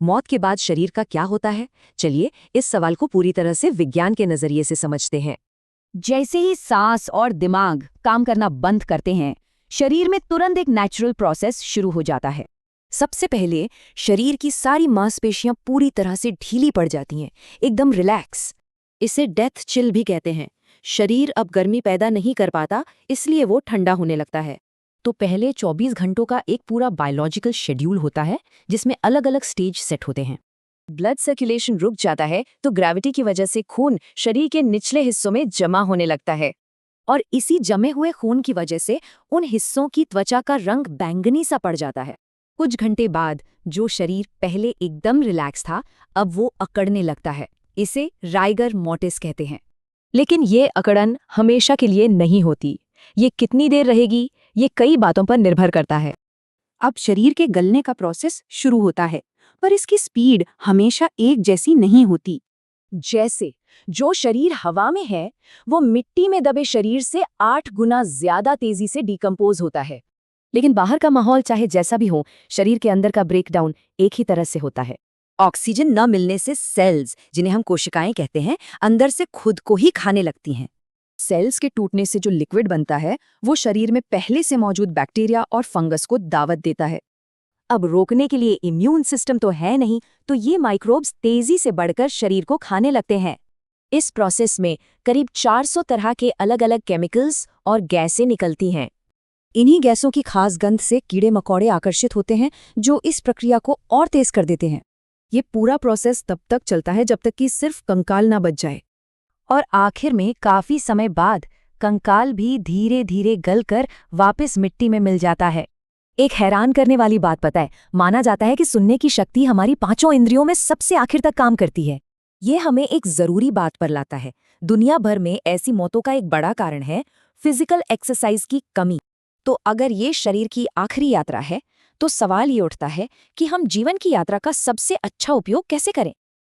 मौत के बाद शरीर का क्या होता है? चलिए इस सवाल को पूरी तरह से विज्ञान के नजरिए से समझते हैं। जैसे ही सांस और दिमाग काम करना बंद करते हैं, शरीर में तुरंत एक नेचुरल प्रोसेस शुरू हो जाता है। सबसे पहले शरीर की सारी मांसपेशियां पूरी तरह से ढीली पड़ जाती हैं, एकदम रिलैक्स। इसे डेथ चिल भी कहते हैं। शरीर अब गर्मी पैदा नहीं कर पाता, इसलिए वो ठंडा होने लगता है। तो पहले 24 घंटों का एक पूरा बायोलॉजिकल शेड्यूल होता है, जिसमें अलग अलग स्टेज सेट होते हैं। ब्लड सर्कुलेशन रुक जाता है तो ग्रेविटी की वजह से खून शरीर के निचले हिस्सों में जमा होने लगता है। और इसी जमे हुए खून की वजह से उन हिस्सों की त्वचा का रंग बैंगनी सा पड़ जाता है। कुछ घंटे बाद जो शरीर पहले एकदम रिलैक्स था, अब वो अकड़ने लगता है। इसे राइगर मोर्टिस कहते हैं। लेकिन ये अकड़न हमेशा के लिए नहीं होती। ये कितनी देर रहेगी, ये कई बातों पर निर्भर करता है। अब शरीर के गलने का प्रोसेस शुरू होता है, पर इसकी स्पीड हमेशा एक जैसी नहीं होती। जैसे जो शरीर हवा में है, वो मिट्टी में दबे शरीर से 8 गुना ज्यादा तेजी से डिकम्पोज होता है। लेकिन बाहर का माहौल चाहे जैसा भी हो, शरीर के अंदर का ब्रेकडाउन एक ही तरह से होता है। ऑक्सीजन न मिलने से सेल्स, जिन्हें हम कोशिकाएं कहते हैं, अंदर से खुद को ही खाने लगती हैं। सेल्स के टूटने से जो लिक्विड बनता है, वो शरीर में पहले से मौजूद बैक्टीरिया और फंगस को दावत देता है। अब रोकने के लिए इम्यून सिस्टम तो है नहीं, तो ये माइक्रोब्स तेजी से बढ़कर शरीर को खाने लगते हैं। इस प्रोसेस में करीब 400 तरह के अलग अलग केमिकल्स और गैसें निकलती हैं। इन्हीं गैसों की खास गंध से कीड़े मकोड़े आकर्षित होते हैं, जो इस प्रक्रिया को और तेज कर देते हैं। ये पूरा प्रोसेस तब तक चलता है जब तक कि सिर्फ कंकाल ना बच जाए। और आखिर में काफी समय बाद कंकाल भी धीरे धीरे गलकर वापस मिट्टी में मिल जाता है। एक हैरान करने वाली बात पता है, माना जाता है कि सुनने की शक्ति हमारी 5 इंद्रियों में सबसे आखिर तक काम करती है। ये हमें एक जरूरी बात पर लाता है। दुनिया भर में ऐसी मौतों का एक बड़ा कारण है फिजिकल एक्सरसाइज की कमी। तो अगर ये शरीर की आखिरी यात्रा है, तो सवाल ये उठता है कि हम जीवन की यात्रा का सबसे अच्छा उपयोग कैसे करें।